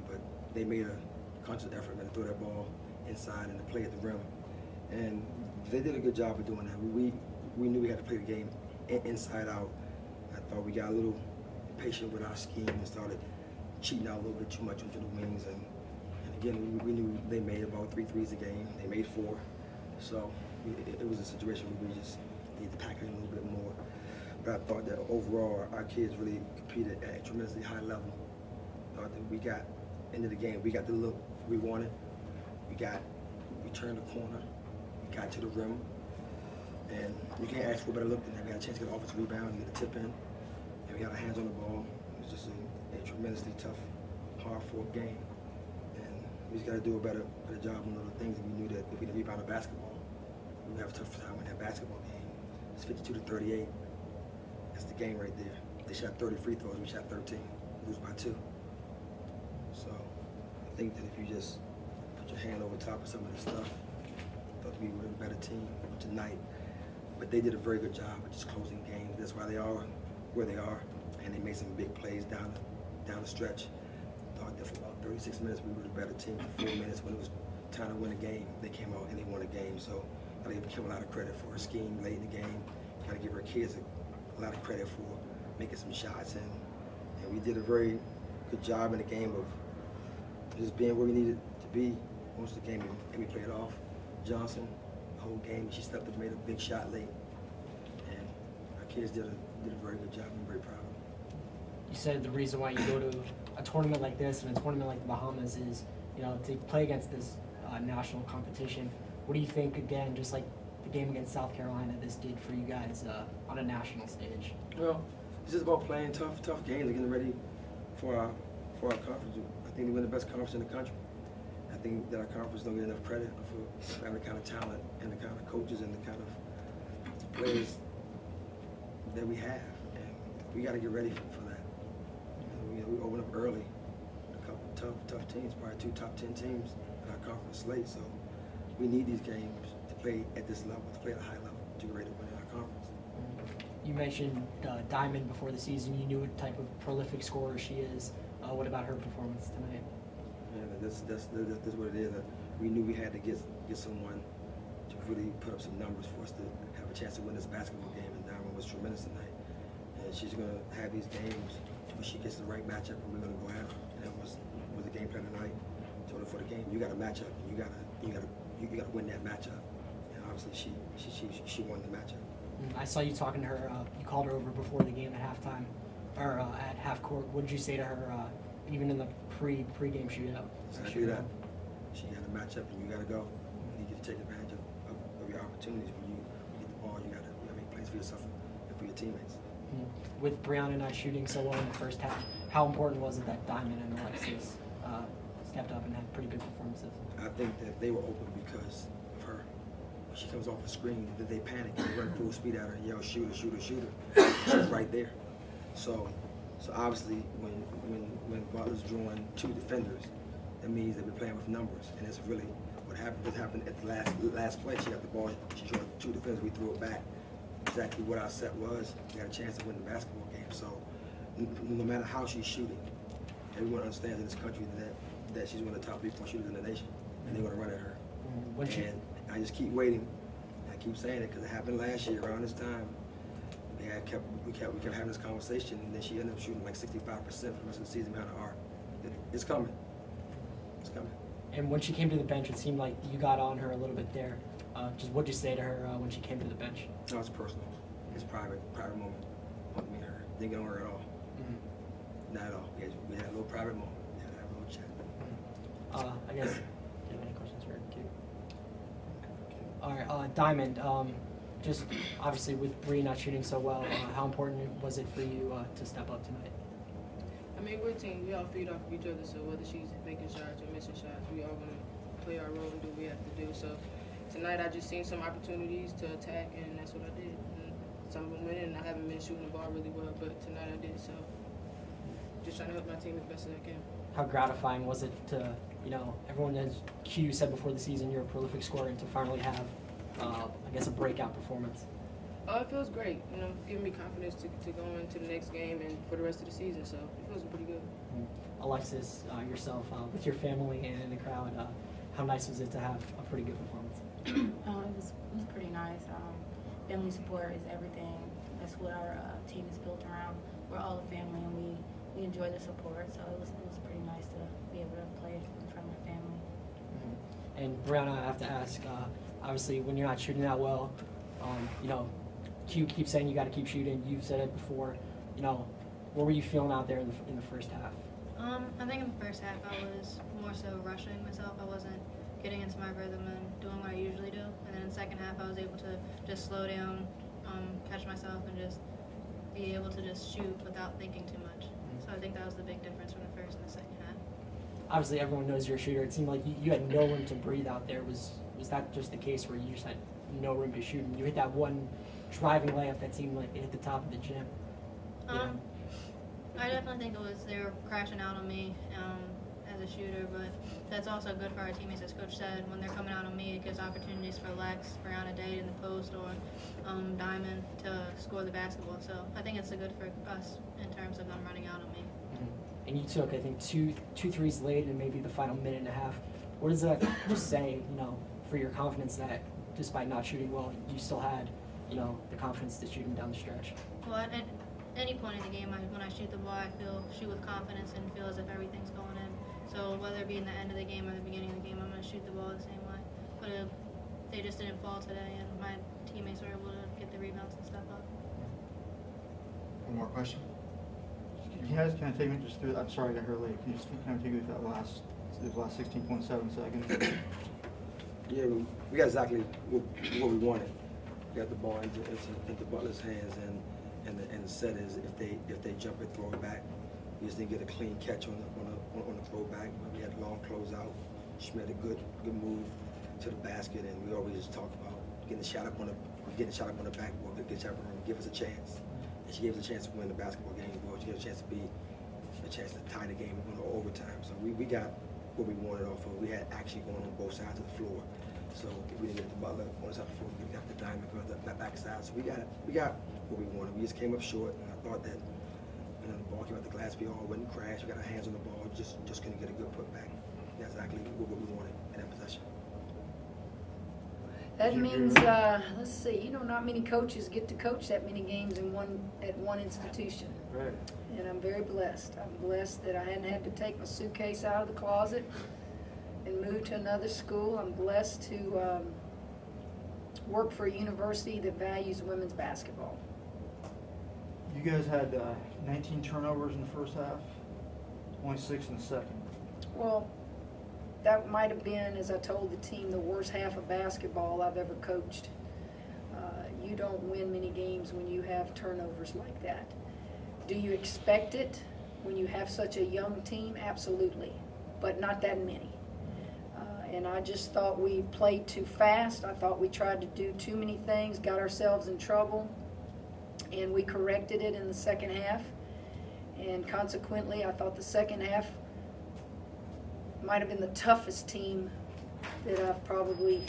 but they made a conscious effort to throw that ball inside and to play at the rim. And they did a good job of doing that. We knew we had to play the game inside out. I thought we got a little impatient with our scheme and started cheating out a little bit too much into the wings. And again, we knew they made about 3 threes a game. They made 4. So it was a situation where we just needed to pack it in a little bit more. But I thought that overall, our kids really competed at a tremendously high level. I thought that we got into the game. We got the look we wanted. We turned the corner. We got to the rim. And you can't ask for a better look than that. We had a chance to get an offensive rebound and get a tip in. And we got our hands on the ball. It was just a tremendously tough, hard-fought game. And we just got to do a better job on other things. And we knew that if we didn't rebound the basketball, we would have a tough time in that basketball game. It's 52-38. That's the game right there. They shot 30 free throws. We shot 13. We lose by 2. So I think that if you just put your hand over top of some of this stuff, I thought we were a better team tonight. But they did a very good job of just closing games. That's why they are where they are. And they made some big plays down the stretch. I thought that for about 36 minutes we were the better team. For 4 minutes when it was time to win a game, they came out and they won a game. So I give Kim a lot of credit for her scheme late in the game. Got to give her kids a lot of credit for making some shots. And we did a very good job in the game of just being where we needed to be most of the game. And we played off Johnson the whole game. She stepped up and made a big shot late. And our kids did a very good job. I'm very proud of them. You said the reason why you go to a tournament like this and a tournament like the Bahamas is, to play against this national competition. What do you think, again, just like the game against South Carolina, this did for you guys on a national stage? Well, it's just about playing tough games and getting ready for our conference. I think we win the best conference in the country. I think that our conference don't get enough credit for having the kind of talent and the kind of coaches and the kind of players that we have. And we got to get ready for that. We open up early. A couple tough teams, probably 2 top 10 teams in our conference slate. So we need these games to play at this level, to play at a high level, to get ready to win our conference. You mentioned Diamond before the season. You knew what type of prolific scorer she is. What about her performance tonight? Yeah, that's what it is. We knew we had to get someone to really put up some numbers for us to have a chance to win this basketball game. And Diamond was tremendous tonight. And she's going to have these games where she gets the right matchup, and we're going to go at her. And that was the game plan tonight. Told her for the game, you got to match up, and you got to win that matchup. And obviously, she won the matchup. I saw you talking to her. You called her over before the game at halftime, or at half court. What did you say to her, even in the pre-game shootout? Exactly that. She got a matchup, and you got to go. You need to take advantage of your opportunities. When you get the ball, you got to make plays for yourself and for your teammates. With Brianna not shooting so well in the first half, how important was it that Diamond and Alexis stepped up and had pretty good performances? I think that they were open because of her. When she comes off the screen, that they panic and they run full speed at her and yell, shooter, shooter, shooter. She's right there. So obviously, when Butler's drawing 2 defenders, that means that we're playing with numbers, and that's really what happened. What happened at the last play? She got the ball. She drew 2 defenders. We threw it back. Exactly what our set was. We had a chance to win the basketball game. So no matter how she's shooting, everyone understands in this country that she's one of the top 3-point shooters in the nation, and they're going to run at her. And I just keep waiting. I keep saying it because it happened last year around this time. We kept having this conversation, and then she ended up shooting like 65% for the rest of the season behind the arc. It's coming. It's coming. And when she came to the bench, it seemed like you got on her a little bit there. Just what'd you say to her when she came to the bench? No, it's personal. It's private moment. Me and her. Didn't get on her at all. Not at all. We had a little private moment. We had a little chat. I guess, do you have any questions for her too? All right, Diamond, just obviously with Bree not shooting so well, how important was it for you to step up tonight? I mean, we're a team. We all feed off of each other, so whether she's making shots or missing shots, we all going to play our role and do what we have to do. So tonight I just seen some opportunities to attack, and that's what I did. And some of them went in, and I haven't been shooting the ball really well, but tonight I did. So just trying to help my team as best as I can. How gratifying was it to, everyone, as Q said before the season, you're a prolific scorer, and to finally have, I guess, a breakout performance? It feels great, giving me confidence to go into the next game and for the rest of the season, so it feels pretty good. Alexis, yourself, with your family and in the crowd, how nice was it to have a pretty good performance? It was pretty nice. Family support is everything. That's what our team is built around. We're all a family, and we enjoy the support. So it was pretty nice to be able to play in front of my family. Mm-hmm. And Brianna, I have to ask. Obviously, when you're not shooting that well, you know, Q keeps saying you got to keep shooting. You've said it before. You know, what were you feeling out there in the first half? I think in the first half I was more so rushing myself. I wasn't getting into my rhythm and doing what I usually do. And then in the second half I was able to just slow down, catch myself, and just be able to just shoot without thinking too much. So I think that was the big difference from the first and the second half. Obviously, everyone knows you're a shooter. It seemed like you had no room to breathe out there. Was that just the case where you just had no room to shoot? And you hit that one driving layup that seemed like it hit the top of the gym. I definitely think they were crashing out on me as a shooter, but that's also good for our teammates, as Coach said. When they're coming out on me, it gives opportunities for Lex, Brianna Day in the post, or Diamond to score the basketball. So I think it's good for us in terms of them running out on me. Mm-hmm. And you took, I think, two threes late in maybe the final minute and a half. What does that just say, you know, for your confidence that despite not shooting well, you still had, you know, the confidence to shoot them down the stretch? Well, at any point in the game, when I shoot the ball, I shoot with confidence and feel as if everything's going in. So whether it be in the end of the game or the beginning of the game, I'm going to shoot the ball the same way. But they just didn't fall today, and my teammates were able to get the rebounds and step up. One more question? Can you guys kind of take me just through, I'm sorry I got here late, can you just kind of take me through those last 16.7 seconds? Yeah, we got exactly what we wanted. We got the ball into Butler's hands, and the set is if they jump it, throw it back. We just didn't get a clean catch on the throwback. We had a long closeout. She made a good move to the basket, and we always just talk about getting a shot up on the backboard, getting a shot up on the, give us a chance. And she gave us a chance to win the basketball game. Well, she gave us a chance to tie the game and go to overtime. So we got what we wanted off of. We had action going on both sides of the floor. So if we didn't get the Butler on the side of the floor, we got the Diamond on the backside. So we got what we wanted. We just came up short, and I thought that, you know, the ball came out the glass, we all wouldn't crash. We got our hands on the ball, just couldn't get a good putback. That's exactly what we wanted in that possession. That means, let's see, you know, not many coaches get to coach that many games at one institution. Right. And I'm very blessed. I'm blessed that I hadn't had to take my suitcase out of the closet and move to another school. I'm blessed to work for a university that values women's basketball. You guys had 19 turnovers in the first half, only 6 in the second. Well, that might have been, as I told the team, the worst half of basketball I've ever coached. You don't win many games when you have turnovers like that. Do you expect it when you have such a young team? Absolutely, but not that many. And I just thought we played too fast. I thought we tried to do too many things, got ourselves in trouble, and we corrected it in the second half. And consequently, I thought the second half might have been the toughest team that I've probably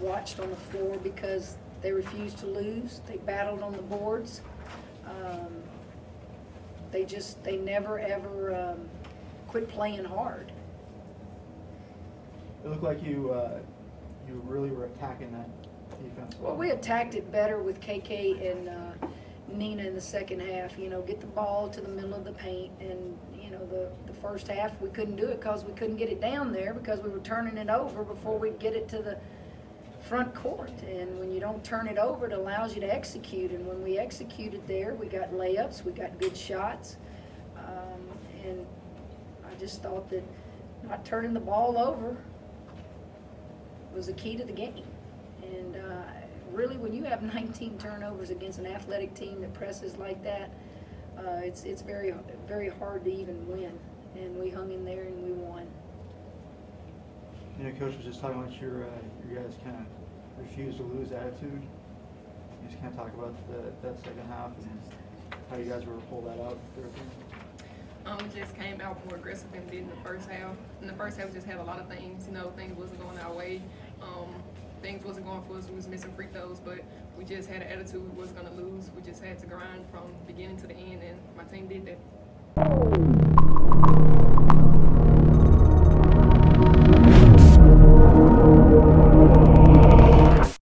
watched on the floor, because they refused to lose. They battled on the boards. They never ever quit playing hard. It looked like you really were attacking that defense. Well, we attacked it better with KK and Nina in the second half. You know, get the ball to the middle of the paint, and you know, the first half we couldn't do it because we couldn't get it down there, because we were turning it over before we'd get it to the front court. And when you don't turn it over, it allows you to execute. And when we executed there, we got layups, we got good shots, and I just thought that not turning the ball over was the key to the game. And really, when you have 19 turnovers against an athletic team that presses like that, it's very, very hard to even win. And we hung in there and we won. You know, Coach was just talking about your guys' kind of refuse to lose attitude. You just kind of talk about that second half and how you guys were able to pull that out. We just came out more aggressive than we did in the first half. In the first half, we just had a lot of things. You know, things wasn't going our way. Things wasn't going for us. We was missing free throws, but we just had an attitude we wasn't going to lose. We just had to grind from beginning to the end, and my team did that.